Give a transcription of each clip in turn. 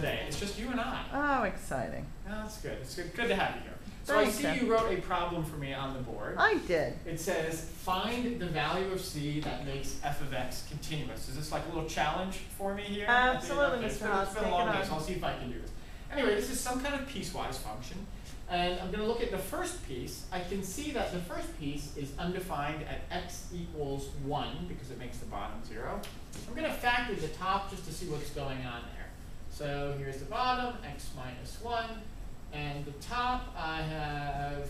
today. It's just you and I. Oh, exciting. Oh, that's good. It's good to have you here. So Thanks, I see Jeff. you wrote a problem for me on the board. I did. It says, find the value of c that makes f of x continuous. Is this like a little challenge for me here? Absolutely, Okay, Mr. Haas. It's been a long day, so I'll see if I can do this. Anyway, this is some kind of piecewise function. And I'm going to look at the first piece. I can see that the first piece is undefined at x equals 1 because it makes the bottom 0. I'm going to factor the top just to see what's going on there. So here's the bottom, x minus 1. And the top, I have,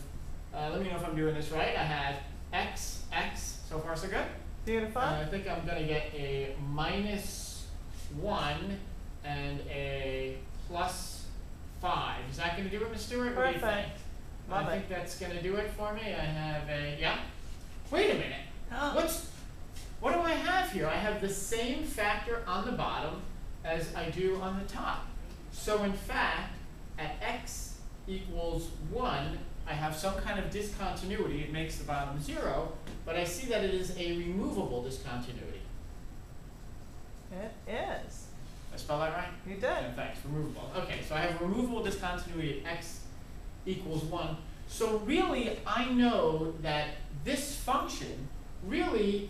let me know if I'm doing this right. I have x. So far, so good? Beautiful. And I think I'm going to get a minus 1 and a plus 5. Is that going to do it, Ms. Stewart? Perfect. What do you think? Love I think that's going to do it for me. I have a, yeah. Wait a minute. What do I have here? I have the same factor on the bottom as I do on the top. So in fact, at x equals 1, I have some kind of discontinuity. It makes the bottom 0, but I see that it is a removable discontinuity. It is. Did I spell that right? You did. Yeah, thanks. Removable. Okay, so I have removable discontinuity at x equals 1. So really, I know that this function really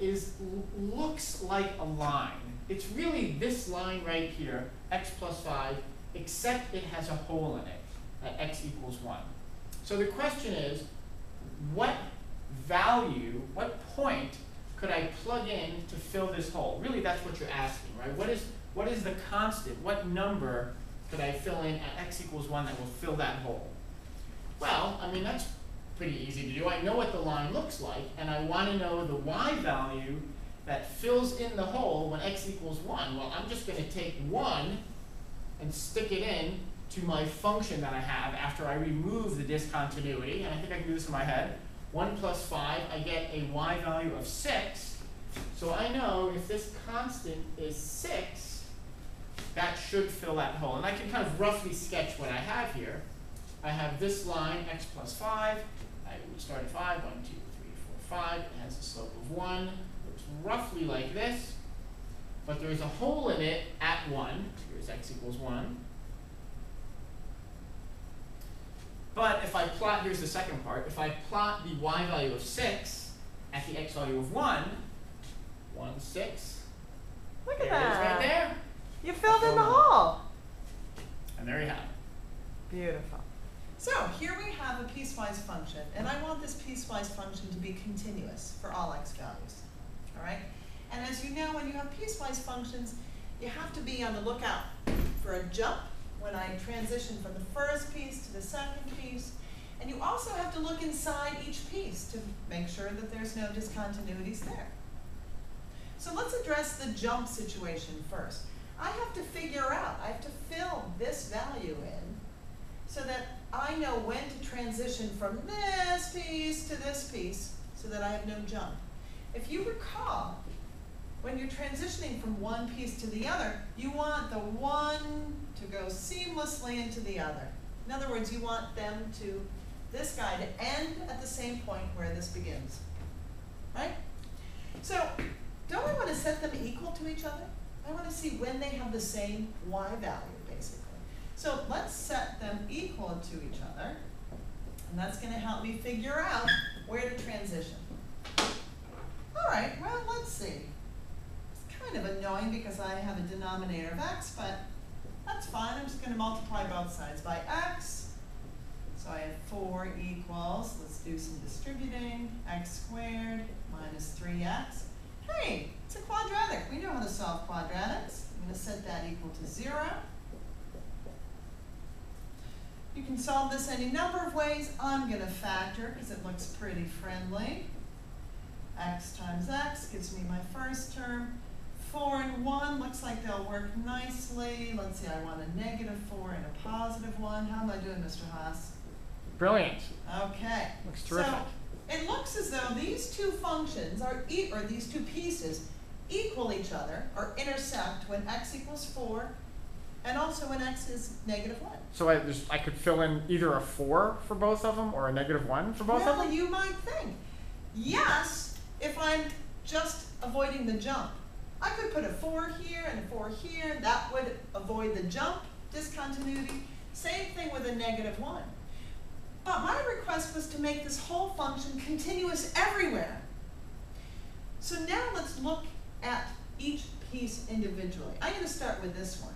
looks like a line. It's really this line right here, x plus 5, except it has a hole in it at x equals 1. So the question is, what value, what point could I plug in to fill this hole? Really, that's what you're asking, right? What is the constant? What number could I fill in at x equals 1 that will fill that hole? Well, I mean, that's pretty easy to do. I know what the line looks like, and I want to know the y value that fills in the hole when x equals 1. Well, I'm just going to take 1 and stick it in to my function that I have after I remove the discontinuity. And I think I can do this in my head. 1 plus 5, I get a y value of 6. So I know if this constant is 6, that should fill that hole. And I can kind of roughly sketch what I have here. I have this line, x plus 5. I would start at 5. 1, 2, 3, 4, 5. It has a slope of 1. Looks roughly like this. But there's a hole in it at 1. Here's x equals 1. But if I plot, here's the second part. If I plot the y value of 6 at the x value of 1, 1, 6. Look at there that. it is right there. You filled in the hole. And there you have it. Beautiful. So here we have a piecewise function, and I want this piecewise function to be continuous for all x values. All right? And as you know, when you have piecewise functions, you have to be on the lookout for a jump when I transition from the first piece to the second piece. And you also have to look inside each piece to make sure that there's no discontinuities there. So let's address the jump situation first. I have to figure out, I have to fill this value in so that I know when to transition from this piece to this piece so that I have no jump. If you recall, when you're transitioning from one piece to the other, you want the one to go seamlessly into the other. In other words, you want this guy to end at the same point where this begins, right? So, don't I want to set them equal to each other? I want to see when they have the same y value, basically. So let's set them equal to each other, and that's going to help me figure out where to transition. All right, well, let's see. It's kind of annoying because I have a denominator of x, but that's fine. I'm just going to multiply both sides by x. So I have 4 equals, let's do some distributing, x squared minus 3x. Hey, it's a quadratic. We know how to solve quadratics. I'm going to set that equal to 0. You can solve this any number of ways. I'm going to factor because it looks pretty friendly. X times x gives me my first term. 4 and 1 looks like they'll work nicely. Let's see, I want a negative 4 and a positive 1. How am I doing, Mr. Haas? Brilliant. Okay. Looks terrific. So it looks as though these two functions or these two pieces equal each other or intersect when x equals 4 and also when x is negative 1. So I could fill in either a 4 for both of them or a negative 1 for both of them? Well, you might think. Yes, if I'm just avoiding the jump. I could put a 4 here and a 4 here. That would avoid the jump. discontinuity. Same thing with a -1. But my request was to make this whole function continuous everywhere. So now let's look at each piece individually. I'm going to start with this one.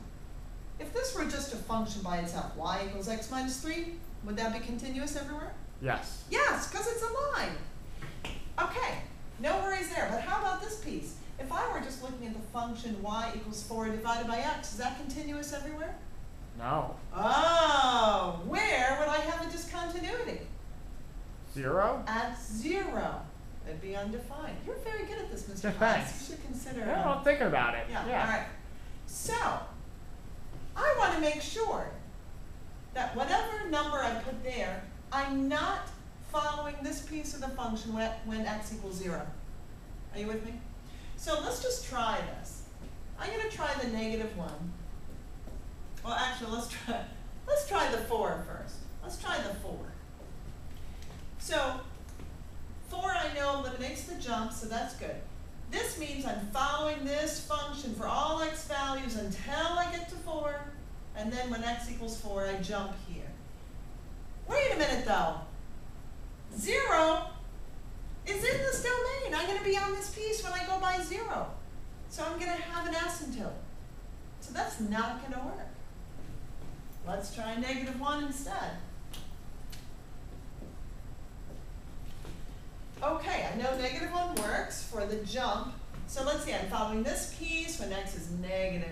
If this were just a function by itself, y equals x minus 3, would that be continuous everywhere? Yes. Yes, because it's a line. Okay, no worries there. But how about this piece? If I were just looking at the function y equals 4 divided by x, is that continuous everywhere? No. Oh, where would I have a discontinuity? 0? At 0. It'd be undefined. You're very good at this, Mr. Yeah, Haas. thanks. You should consider. Yeah, I'm thinking about it. Yeah, all right. So, I want to make sure that whatever number I put there, I'm not following this piece of the function when x equals 0. Are you with me? So let's just try this. I'm going to try the -1. Well, actually, let's try the 4 first. Let's try the 4. So 4 I know eliminates the jump, so that's good. This means I'm following this function for all x values until I get to 4, and then when x equals 4, I jump here. Wait a minute though. 0 is in this domain. I'm going to be on this piece when I go by 0. So I'm going to have an asymptote. So that's not going to work. Let's try -1 instead. Okay, I know -1 works for the jump. So let's see, I'm following this piece when x is -10,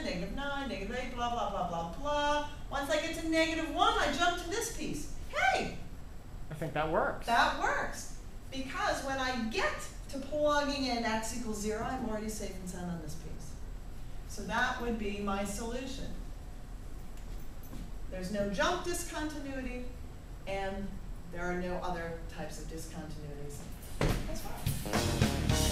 -9, -8, blah, blah, blah, blah, blah. Once I get to -1, I jump to this piece. Hey! I think that works. That works. Because when I get to plugging in x equals 0, I'm already safe and sound on this piece. So that would be my solution. There's no jump discontinuity, and there are no other types of discontinuities as well.